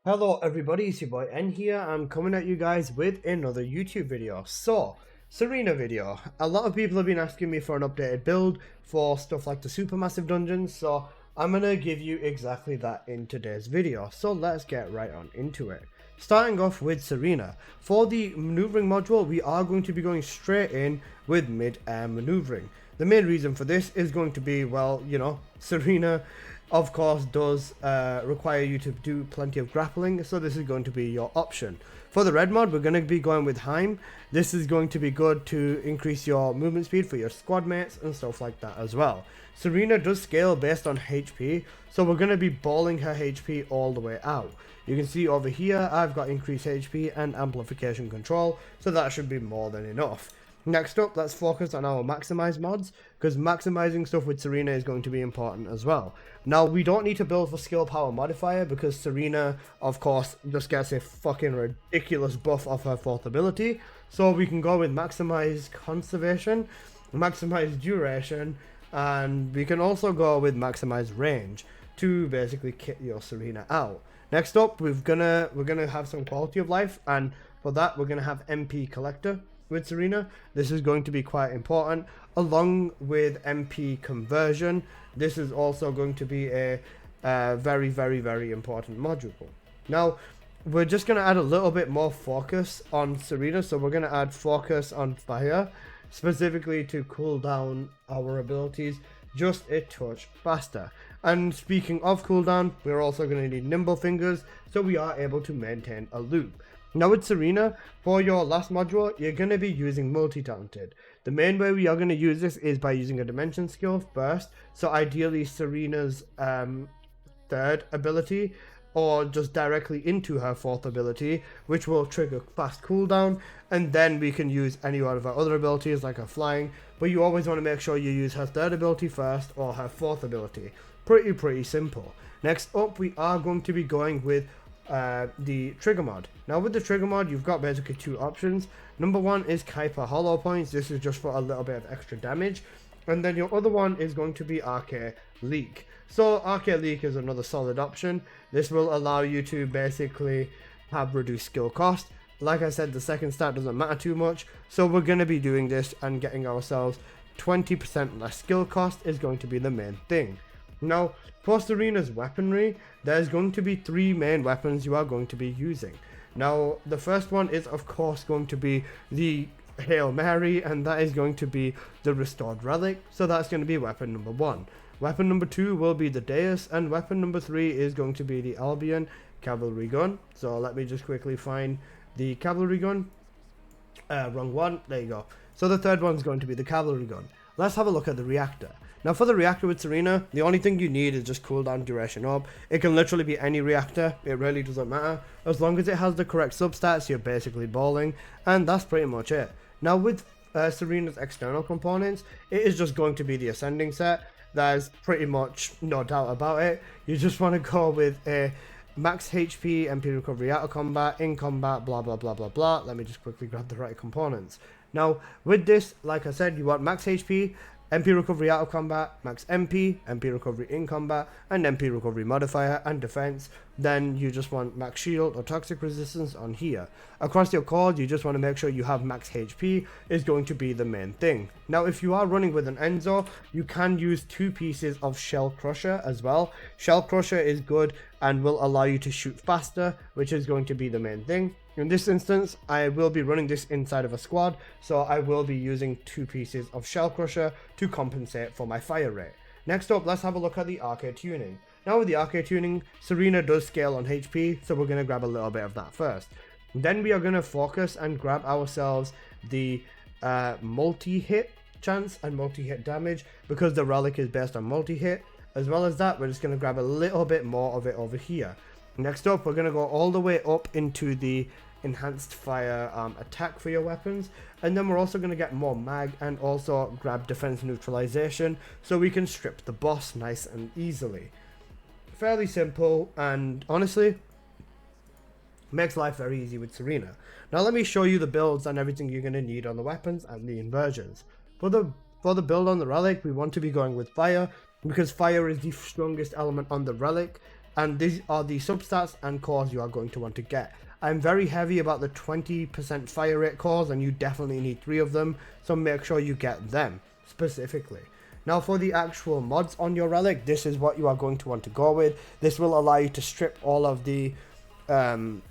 Hello everybody, it's your boy N here. I'm coming at you guys with another YouTube video. So, Serena video. A lot of people have been asking me for an updated build for stuff like the Supermassive dungeons, so I'm gonna give you exactly that in today's video. So let's get right on into it. Starting off with Serena. For the maneuvering module, we are going to be going straight in with mid-air maneuvering. The main reason for this is going to be, well, Serena of course does require you to do plenty of grappling, so this is going to be your option. For the red mod, we're going to be going with Heim. This is going to be good to increase your movement speed for your squad mates and stuff like that as well. Serena does scale based on HP, so we're going to be balling her HP all the way out. You can see over here I've got increased HP and amplification control, so that should be more than enough. Next up, let's focus on our maximize mods, because maximizing stuff with Serena is going to be important as well. Now, we don't need to build for skill power modifier, because Serena, of course, just gets a fucking ridiculous buff off her fourth ability. So we can go with maximize conservation, maximize duration, and we can also go with maximize range to basically kit your Serena out. Next up, we're gonna have some quality of life, and for that we're gonna have MP collector with Serena. This is going to be quite important, along with MP conversion. This is also going to be a very important module. Now, we're just going to add a little bit more focus on Serena, so we're going to add focus on fire, specifically to cool down our abilities just a touch faster. And speaking of cooldown, we're also going to need nimble fingers, so we are able to maintain a loop. Now with Serena, for your last module, you're going to be using multi-talented. The main way we are going to use this is by using a dimension skill first, so ideally Serena's third ability, or just directly into her fourth ability, which will trigger fast cooldown, and then we can use any one of her other abilities like her flying, but you always want to make sure you use her third ability first or her fourth ability. Pretty simple. Next up, we are going to be going with the trigger mod. Now with the trigger mod, you've got basically two options. Number one is Kuiper hollow points. This is just for a little bit of extra damage, and then your other one is going to be RK leak. So RK leak is another solid option. This will allow you to basically have reduced skill cost. Like I said, the second stat doesn't matter too much, so we're going to be doing this and getting ourselves 20% less skill cost is going to be the main thing. Now, for Serena's weaponry, there's going to be three main weapons you are going to be using. Now, the first one is of course going to be the Hail Mary, and that is going to be the Restored Relic, so that's going to be weapon number one. Weapon number two will be the Deus, and weapon number three is going to be the Albion Cavalry Gun. So let me just quickly find the Cavalry Gun. Wrong one, there you go. So the third one's going to be the Cavalry Gun. Let's have a look at the reactor. Now for the reactor with Serena, the only thing you need is just cooldown duration up. It can literally be any reactor, it really doesn't matter. As long as it has the correct substats, you're basically balling, and that's pretty much it. Now with Serena's external components, it is just going to be the ascending set. There's pretty much no doubt about it. You just want to go with a max HP, MP recovery out of combat, in combat, blah blah blah blah blah. Let me just quickly grab the right components. Now with this, like I said, you want max HP, MP recovery out of combat, max MP recovery in combat, and MP recovery modifier and defense. Then you just want max shield or toxic resistance on here. Across your cord, you just want to make sure you have max HP is going to be the main thing. Now if you are running with an Enzo, you can use two pieces of Shell Crusher as well. Shell Crusher is good and will allow you to shoot faster, which is going to be the main thing. In this instance, I will be running this inside of a squad, so I will be using two pieces of Shell Crusher to compensate for my fire rate. Next up, let's have a look at the arcade tuning. Now with the arcade tuning, Serena does scale on HP, so we're going to grab a little bit of that first. Then we are going to focus and grab ourselves the multi-hit chance and multi-hit damage, because the relic is based on multi-hit. As well as that, we're just going to grab a little bit more of it over here. Next up, we're going to go all the way up into the enhanced fire attack for your weapons, and then we're also going to get more mag and also grab defense neutralization, so we can strip the boss nice and easily. Fairly simple, and honestly makes life very easy with Serena. Now let me show you the builds and everything you're going to need on the weapons and the inversions. For the build on the relic, we want to be going with fire, because fire is the strongest element on the relic. and these are the substats and cores you are going to want to get. I'm very heavy about the 20% fire rate cores, and you definitely need 3 of them, so make sure you get them specifically. Now for the actual mods on your relic, this is what you are going to want to go with. This will allow you to strip all of the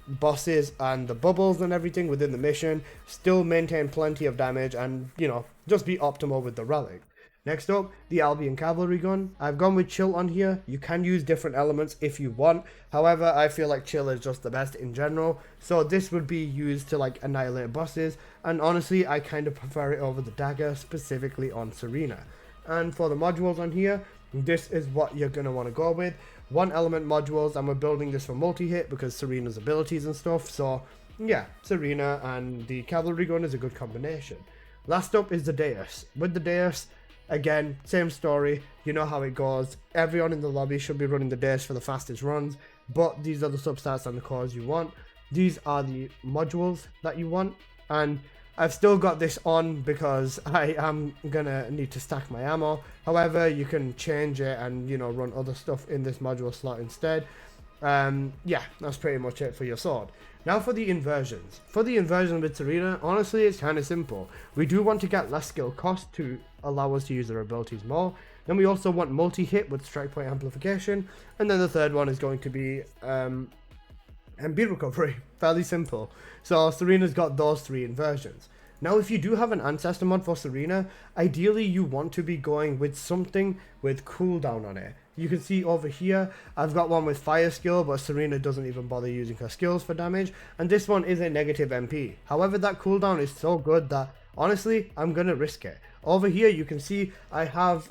bosses and the bubbles and everything within the mission, still maintain plenty of damage, and you know, just be optimal with the relic. Next up, the Albion cavalry gun. I've gone with chill on here. You can use different elements if you want, however I feel like chill is just the best in general, so this would be used to like annihilate bosses, and honestly I kind of prefer it over the dagger, specifically on Serena. And for the modules on here, this is what you're going to want to go with. 1 element modules, and we're building this for multi-hit because Serena's abilities and stuff, so yeah, Serena and the cavalry gun is a good combination. Last up is the Deus. With the Deus, again, same story, you know how it goes. Everyone in the lobby should be running the Deus for the fastest runs, but these are the substats and the cores you want. These are the modules that you want, and I've still got this on because I am gonna need to stack my ammo. However, you can change it and, you know, run other stuff in this module slot instead. Yeah, that's pretty much it for your sword. Now for the inversions. For the inversion with Serena, honestly it's kind of simple. We do want to get less skill cost to allow us to use their abilities more. Then we also want multi-hit with strike point amplification. And then the third one is going to be beat recovery. Fairly simple. So Serena's got those 3 inversions. Now if you do have an ancestor mod for Serena, ideally you want to be going with something with cooldown on it. You can see over here, I've got one with fire skill, but Serena doesn't even bother using her skills for damage, and this one is a negative MP. However, that cooldown is so good that, honestly, I'm gonna risk it. Over here, you can see I have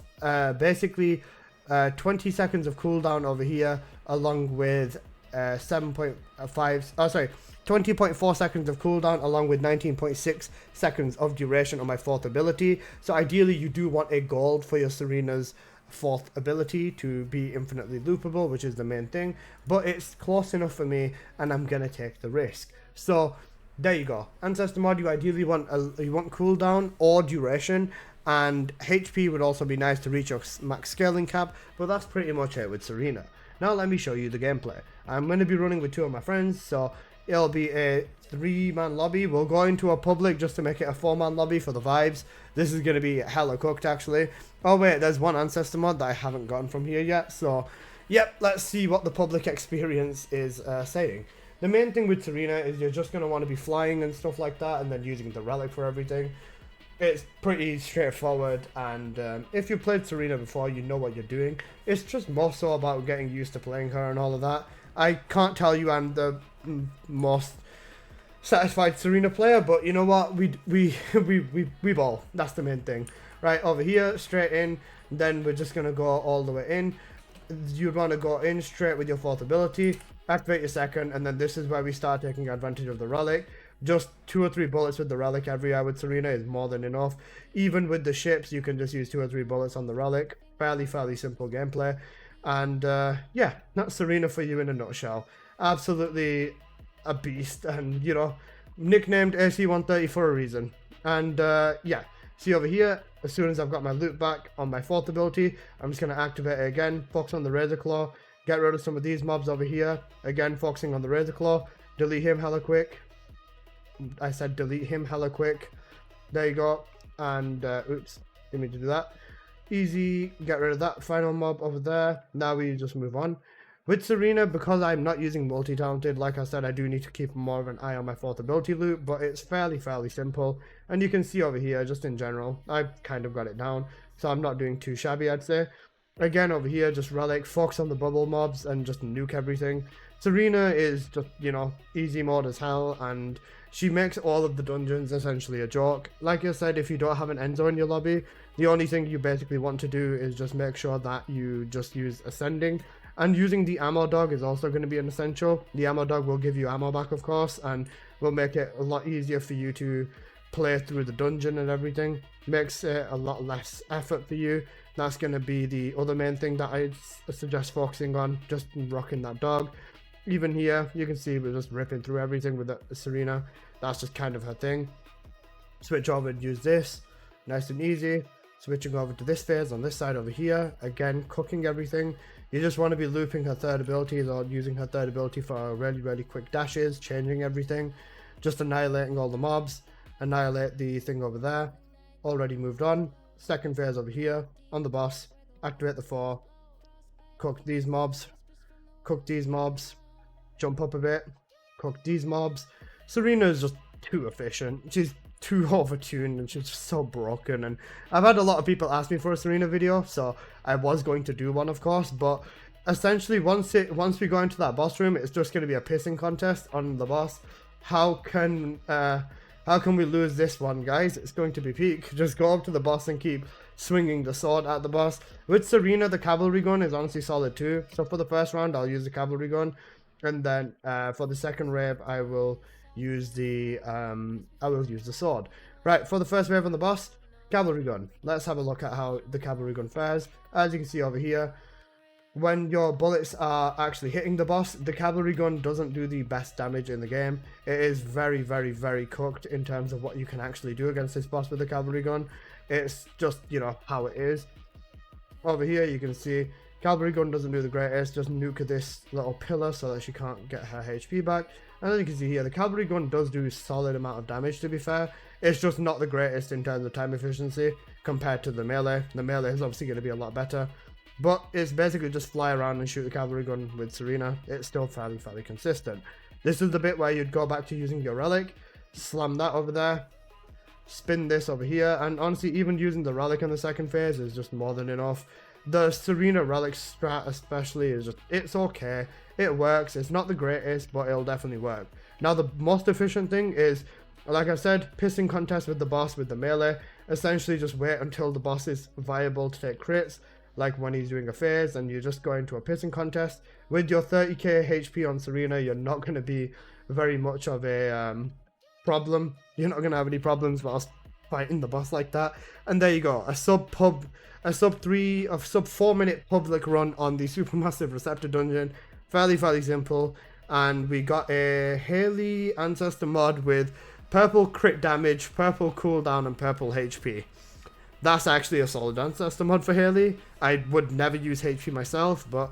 basically 20 seconds of cooldown over here, along with 20.4 seconds of cooldown, along with 19.6 seconds of duration on my 4th ability. So ideally you do want a gold for your Serena's 4th ability to be infinitely loopable, which is the main thing, but it's close enough for me and I'm gonna take the risk. So there you go. Ancestor mod, you ideally want cooldown or duration, and HP would also be nice to reach your max scaling cap, but that's pretty much it with Serena. Now let me show you the gameplay. I'm going to be running with 2 of my friends, so it'll be a 3-man lobby. We'll go into a public just to make it a 4-man lobby for the vibes. This is going to be hella cooked actually. Oh wait, there's one ancestor mod that I haven't gotten from here yet, so yep, let's see what the public experience is saying. The main thing with Serena is you're just going to want to be flying and stuff like that, and then using the relic for everything. It's pretty straightforward, and if you've played Serena before, you know what you're doing. It's just more so about getting used to playing her and all of that. I can't tell you I'm the most satisfied Serena player, but you know what, we ball. That's the main thing. Right, over here, straight in, then we're just gonna go all the way in. You'd want to go in straight with your 4th ability, activate your 2nd, and then this is where we start taking advantage of the relic. Just 2 or 3 bullets with the relic every hour with Serena is more than enough. Even with the ships, you can just use 2 or 3 bullets on the relic. Fairly simple gameplay. And yeah, that's Serena for you in a nutshell. Absolutely a beast, and you know, nicknamed AC-130 for a reason. And yeah, see over here, as soon as I've got my loot back on my 4th ability, I'm just going to activate it again, focus on the Razor Claw, get rid of some of these mobs over here, again focusing on the Razor Claw, delete him hella quick. I said delete him hella quick. There you go. And oops, didn't mean to do that. Easy, get rid of that final mob over there. Now we just move on. With Serena, because I'm not using multi-talented, like I said, I do need to keep more of an eye on my 4th ability loop, but it's fairly simple. And you can see over here, just in general, I've kind of got it down, so I'm not doing too shabby, I'd say. Again, over here, just relic, focus on the bubble mobs, and just nuke everything. Serena is just, you know, easy mode as hell, and she makes all of the dungeons essentially a joke. Like I said, if you don't have an Enzo in your lobby, the only thing you basically want to do is just make sure that you just use ascending. And using the ammo dog is also going to be an essential. The ammo dog will give you ammo back, of course, and will make it a lot easier for you to play through the dungeon and everything. Makes it a lot less effort for you. That's going to be the other main thing that I suggest focusing on, just rocking that dog. Even here, you can see we're just ripping through everything with the Serena. That's just kind of her thing. Switch over and use this. Nice and easy. Switching over to this phase on this side over here. Again, cooking everything. You just want to be looping her third abilities or using her third ability for really quick dashes, changing everything, just annihilating all the mobs, annihilate the thing over there. Already moved on. Second phase over here on the boss, activate the 4, cook these mobs, jump up a bit, cook these mobs. Serena is just too efficient. She's too overtuned and she's so broken, and I've had a lot of people ask me for a Serena video, so I was going to do one, of course, but essentially once we go into that boss room, it's just going to be a pissing contest on the boss. How can we lose this one, guys? It's going to be peak. Just go up to the boss and keep swinging the sword at the boss. With Serena, the cavalry gun is honestly solid too, so for the first round I'll use the cavalry gun, and then for the second wave I will use the sword. Right, for the first wave on the boss, cavalry gun. Let's have a look at how the cavalry gun fares. As you can see over here, when your bullets are actually hitting the boss, the cavalry gun doesn't do the best damage in the game. It is very cooked in terms of what you can actually do against this boss with the cavalry gun. It's just, you know, how it is. Over here you can see cavalry gun doesn't do the greatest, just nuke this little pillar so that she can't get her HP back. And as you can see here, the cavalry gun does do a solid amount of damage, to be fair. It's just not the greatest in terms of time efficiency compared to the melee. The melee is obviously going to be a lot better. But it's basically just fly around and shoot the cavalry gun with Serena. It's still fairly consistent. This is the bit where you'd go back to using your relic, slam that over there, spin this over here, and honestly even using the relic in the second phase is just more than enough. The Serena relic strat especially is just, it's okay, it works, it's not the greatest, but it'll definitely work. Now the most efficient thing is, like I said, pissing contest with the boss with the melee. Essentially just wait until the boss is viable to take crits, like when he's doing a phase, and you just go into a pissing contest. With your 30k HP on Serena, you're not going to be very much of a problem. You're not going to have any problems whilst fighting the boss like that. And there you go, a sub 4 minute public run on the Supermassive Receptor dungeon. Fairly simple, and we got a Haley ancestor mod with purple crit damage, purple cooldown, and purple HP. That's actually a solid ancestor mod for Haley. I would never use HP myself, but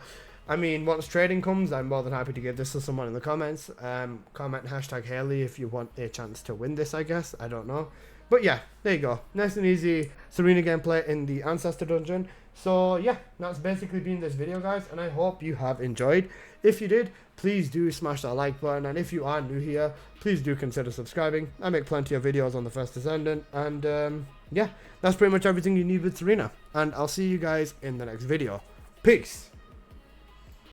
I mean, once trading comes, I'm more than happy to give this to someone in the comments. Comment hashtag Haley if you want a chance to win this, I guess. I don't know. But yeah, there you go. Nice and easy Serena gameplay in the Ancestor dungeon. So yeah, that's basically been this video, guys, and I hope you have enjoyed. If you did, please do smash that like button, and if you are new here, please do consider subscribing. I make plenty of videos on the first Descendant, and yeah, that's pretty much everything you need with Serena, and I'll see you guys in the next video. Peace!